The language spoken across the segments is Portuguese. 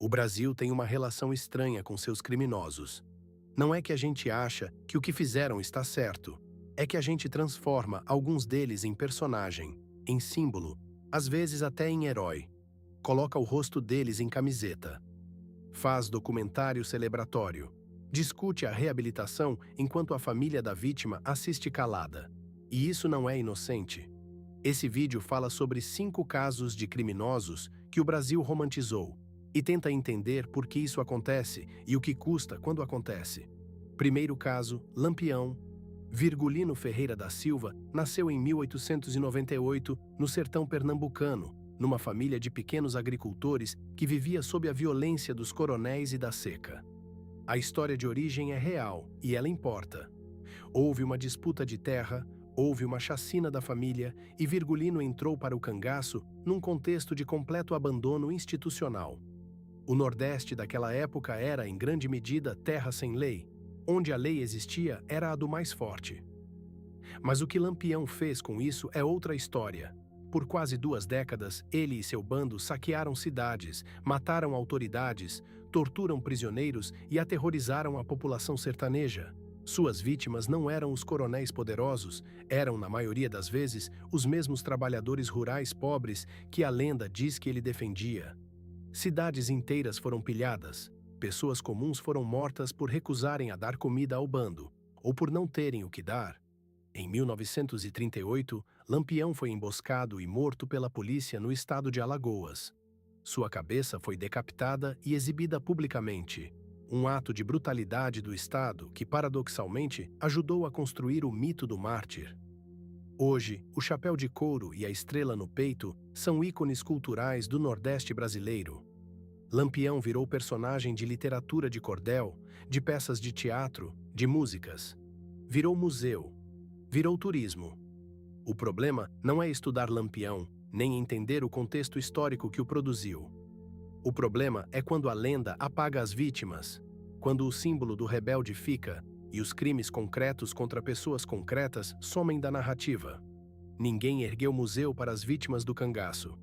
O Brasil tem uma relação estranha com seus criminosos. Não é que a gente acha que o que fizeram está certo, é que a gente transforma alguns deles em personagem, em símbolo, às vezes até em herói. Coloca o rosto deles em camiseta. Faz documentário celebratório. Discute a reabilitação enquanto a família da vítima assiste calada. E isso não é inocente. Esse vídeo fala sobre 5 casos de criminosos que o Brasil romantizou e tenta entender por que isso acontece e o que custa quando acontece. Primeiro caso, Lampião. Virgulino Ferreira da Silva nasceu em 1898 no sertão pernambucano, numa família de pequenos agricultores que vivia sob a violência dos coronéis e da seca. A história de origem é real e ela importa. Houve uma disputa de terra, houve uma chacina da família e Virgulino entrou para o cangaço num contexto de completo abandono institucional. O Nordeste daquela época era, em grande medida, terra sem lei. Onde a lei existia era a do mais forte. Mas o que Lampião fez com isso é outra história. Por quase 2 décadas, ele e seu bando saquearam cidades, mataram autoridades, torturam prisioneiros e aterrorizaram a população sertaneja. Suas vítimas não eram os coronéis poderosos, eram, na maioria das vezes, os mesmos trabalhadores rurais pobres que a lenda diz que ele defendia. Cidades inteiras foram pilhadas, pessoas comuns foram mortas por recusarem a dar comida ao bando, ou por não terem o que dar. Em 1938, Lampião foi emboscado e morto pela polícia no estado de Alagoas. Sua cabeça foi decapitada e exibida publicamente, um ato de brutalidade do Estado que, paradoxalmente, ajudou a construir o mito do mártir. Hoje, o chapéu de couro e a estrela no peito são ícones culturais do Nordeste brasileiro. Lampião virou personagem de literatura de cordel, de peças de teatro, de músicas. Virou museu. Virou turismo. O problema não é estudar Lampião, nem entender o contexto histórico que o produziu. O problema é quando a lenda apaga as vítimas, quando o símbolo do rebelde fica e os crimes concretos contra pessoas concretas somem da narrativa. Ninguém ergueu museu para as vítimas do cangaço.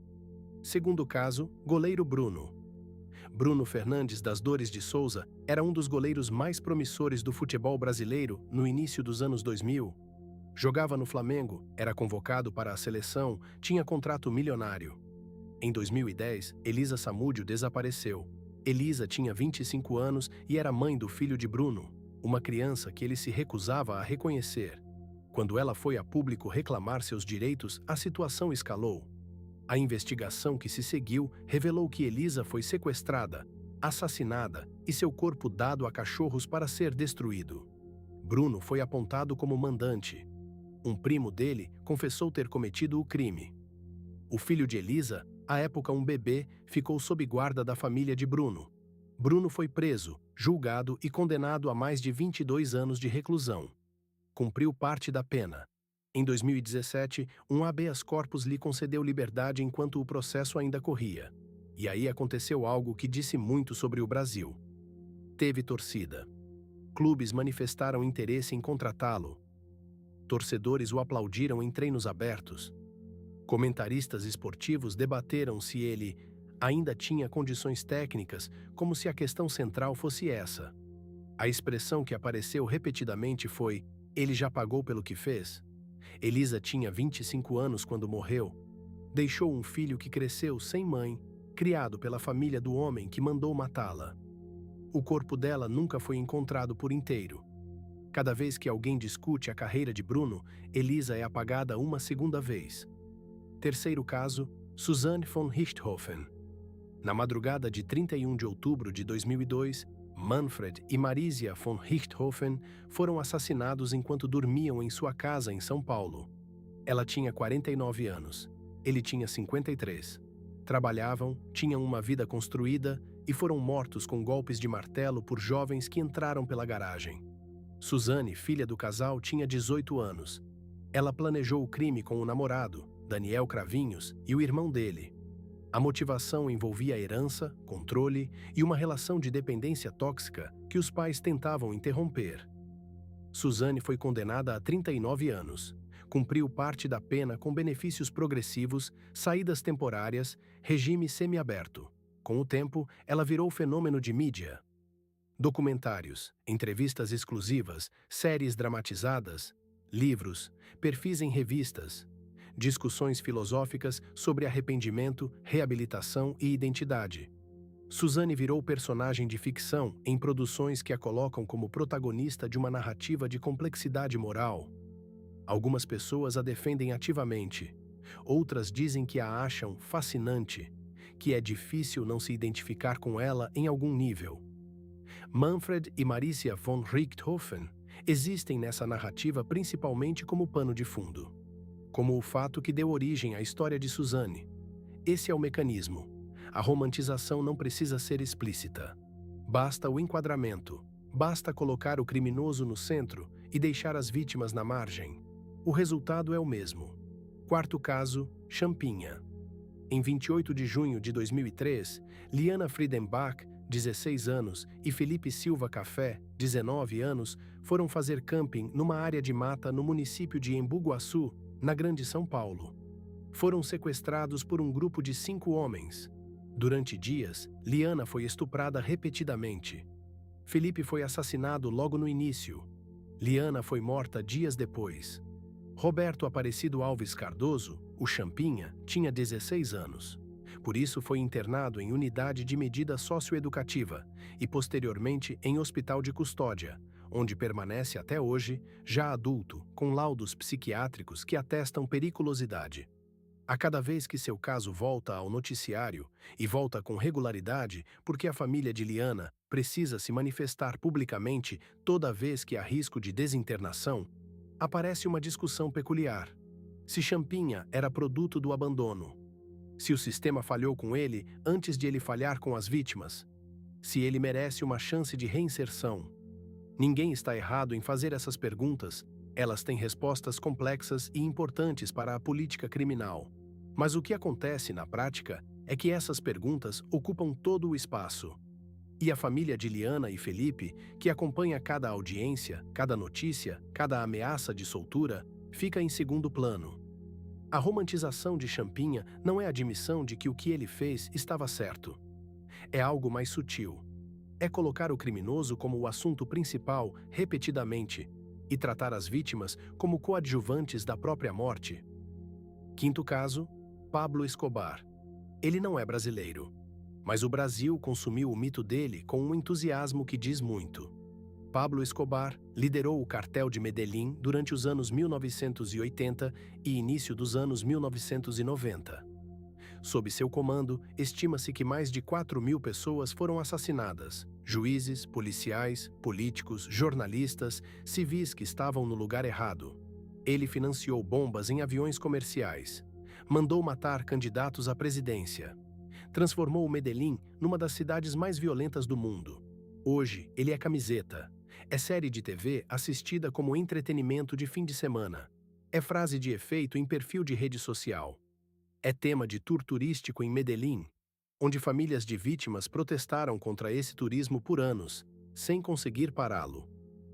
Segundo caso, goleiro Bruno. Bruno Fernandes das Dores de Souza era um dos goleiros mais promissores do futebol brasileiro no início dos anos 2000. Jogava no Flamengo, era convocado para a seleção, tinha contrato milionário. Em 2010, Elisa Samúdio desapareceu. Elisa tinha 25 anos e era mãe do filho de Bruno, uma criança que ele se recusava a reconhecer. Quando ela foi a público reclamar seus direitos, a situação escalou. A investigação que se seguiu revelou que Elisa foi sequestrada, assassinada e seu corpo dado a cachorros para ser destruído. Bruno foi apontado como mandante. Um primo dele confessou ter cometido o crime. O filho de Elisa, à época um bebê, ficou sob guarda da família de Bruno. Bruno foi preso, julgado e condenado a mais de 22 anos de reclusão. Cumpriu parte da pena. Em 2017, um habeas corpus lhe concedeu liberdade enquanto o processo ainda corria. E aí aconteceu algo que disse muito sobre o Brasil. Teve torcida. Clubes manifestaram interesse em contratá-lo. Torcedores o aplaudiram em treinos abertos. Comentaristas esportivos debateram se ele ainda tinha condições técnicas, como se a questão central fosse essa. A expressão que apareceu repetidamente foi: ele já pagou pelo que fez? Elisa tinha 25 anos quando morreu. Deixou um filho que cresceu sem mãe, criado pela família do homem que mandou matá-la. O corpo dela nunca foi encontrado por inteiro. Cada vez que alguém discute a carreira de Bruno, Elisa é apagada uma segunda vez. Terceiro caso, Suzanne von Richthofen. Na madrugada de 31 de outubro de 2002, Manfred e Marisia von Richthofen foram assassinados enquanto dormiam em sua casa em São Paulo. Ela tinha 49 anos. Ele tinha 53. Trabalhavam, tinham uma vida construída e foram mortos com golpes de martelo por jovens que entraram pela garagem. Suzanne, filha do casal, tinha 18 anos. Ela planejou o crime com o namorado, Daniel Cravinhos, e o irmão dele. A motivação envolvia herança, controle e uma relação de dependência tóxica que os pais tentavam interromper. Suzanne foi condenada a 39 anos. Cumpriu parte da pena com benefícios progressivos, saídas temporárias, regime semiaberto. Com o tempo, ela virou fenômeno de mídia. Documentários, entrevistas exclusivas, séries dramatizadas, livros, perfis em revistas, discussões filosóficas sobre arrependimento, reabilitação e identidade. Suzane virou personagem de ficção em produções que a colocam como protagonista de uma narrativa de complexidade moral. Algumas pessoas a defendem ativamente, outras dizem que a acham fascinante, que é difícil não se identificar com ela em algum nível. Manfred e Marcia von Richthofen existem nessa narrativa principalmente como pano de fundo, como o fato que deu origem à história de Suzane. Esse é o mecanismo. A romantização não precisa ser explícita. Basta o enquadramento, basta colocar o criminoso no centro e deixar as vítimas na margem. O resultado é o mesmo. Quarto caso, Champinha. Em 28 de junho de 2003, Liana Friedenbach, 16 anos, e Felipe Silva Café, 19 anos, foram fazer camping numa área de mata no município de Embu Guaçu, na Grande São Paulo. Foram sequestrados por um grupo de 5 homens. Durante dias, Liana foi estuprada repetidamente. Felipe foi assassinado logo no início. Liana foi morta dias depois. Roberto Aparecido Alves Cardoso, o Champinha, tinha 16 anos. Por isso foi internado em unidade de medida socioeducativa e posteriormente em hospital de custódia, onde permanece até hoje, já adulto, com laudos psiquiátricos que atestam periculosidade. A cada vez que seu caso volta ao noticiário, e volta com regularidade porque a família de Liana precisa se manifestar publicamente toda vez que há risco de desinternação, aparece uma discussão peculiar. Se Champinha era produto do abandono. Se o sistema falhou com ele antes de ele falhar com as vítimas. Se ele merece uma chance de reinserção. Ninguém está errado em fazer essas perguntas. Elas têm respostas complexas e importantes para a política criminal. Mas o que acontece na prática é que essas perguntas ocupam todo o espaço. E a família de Liana e Felipe, que acompanha cada audiência, cada notícia, cada ameaça de soltura, fica em segundo plano. A romantização de Champinha não é a admissão de que o que ele fez estava certo. É algo mais sutil. É colocar o criminoso como o assunto principal repetidamente e tratar as vítimas como coadjuvantes da própria morte. Quinto caso, Pablo Escobar. Ele não é brasileiro, mas o Brasil consumiu o mito dele com um entusiasmo que diz muito. Pablo Escobar liderou o cartel de Medellín durante os anos 1980 e início dos anos 1990. Sob seu comando, estima-se que mais de 4.000 pessoas foram assassinadas. Juízes, policiais, políticos, jornalistas, civis que estavam no lugar errado. Ele financiou bombas em aviões comerciais. Mandou matar candidatos à presidência. Transformou Medellín numa das cidades mais violentas do mundo. Hoje, ele é camiseta. É série de TV assistida como entretenimento de fim de semana. É frase de efeito em perfil de rede social. É tema de tour turístico em Medellín, onde famílias de vítimas protestaram contra esse turismo por anos, sem conseguir pará-lo.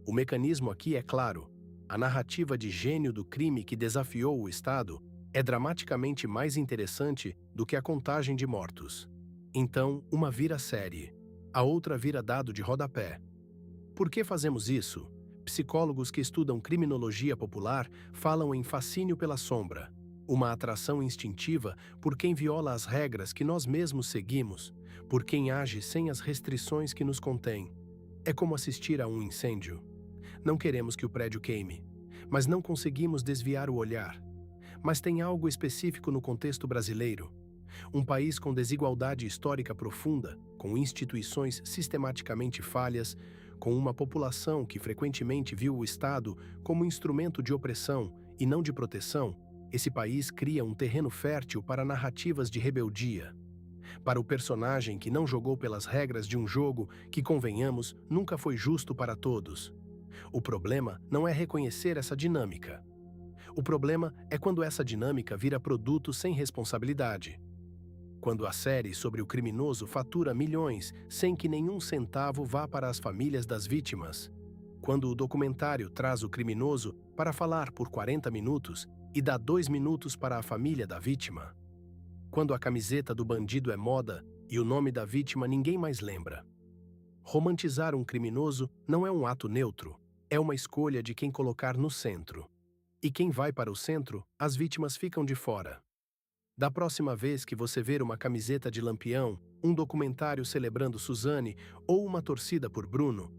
O mecanismo aqui é claro. A narrativa de gênio do crime que desafiou o Estado é dramaticamente mais interessante do que a contagem de mortos. Então, uma vira série, a outra vira dado de rodapé. Por que fazemos isso? Psicólogos que estudam criminologia popular falam em fascínio pela sombra, uma atração instintiva por quem viola as regras que nós mesmos seguimos, por quem age sem as restrições que nos contêm. É como assistir a um incêndio. Não queremos que o prédio queime, mas não conseguimos desviar o olhar. Mas tem algo específico no contexto brasileiro. Um país com desigualdade histórica profunda, com instituições sistematicamente falhas, com uma população que frequentemente viu o Estado como instrumento de opressão e não de proteção, esse país cria um terreno fértil para narrativas de rebeldia. Para o personagem que não jogou pelas regras de um jogo que, convenhamos, nunca foi justo para todos. O problema não é reconhecer essa dinâmica. O problema é quando essa dinâmica vira produto sem responsabilidade. Quando a série sobre o criminoso fatura milhões sem que nenhum centavo vá para as famílias das vítimas. Quando o documentário traz o criminoso para falar por 40 minutos e dá 2 minutos para a família da vítima. Quando a camiseta do bandido é moda E o nome da vítima ninguém mais lembra. Romantizar um criminoso não é um ato neutro, é uma escolha de quem colocar no centro. E quem vai para o centro, as vítimas ficam de fora. Da próxima vez que você ver uma camiseta de Lampião, um documentário celebrando Suzane ou uma torcida por Bruno,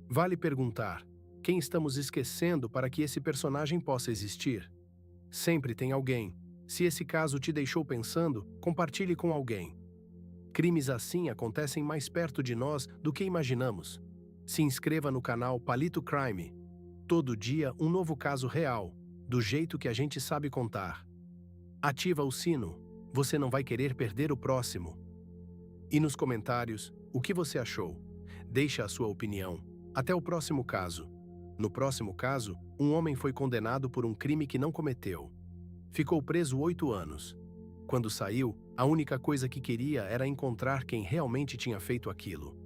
vale perguntar: quem estamos esquecendo para que esse personagem possa existir? Sempre tem alguém. Se esse caso te deixou pensando, compartilhe com alguém. Crimes assim acontecem mais perto de nós do que imaginamos. Se inscreva no canal Palito Crime. Todo dia um novo caso real, do jeito que a gente sabe contar. Ativa o sino, você não vai querer perder o próximo. E nos comentários, o que você achou? Deixe a sua opinião. Até o próximo caso. No próximo caso, um homem foi condenado por um crime que não cometeu. Ficou preso 8 anos. Quando saiu, a única coisa que queria era encontrar quem realmente tinha feito aquilo.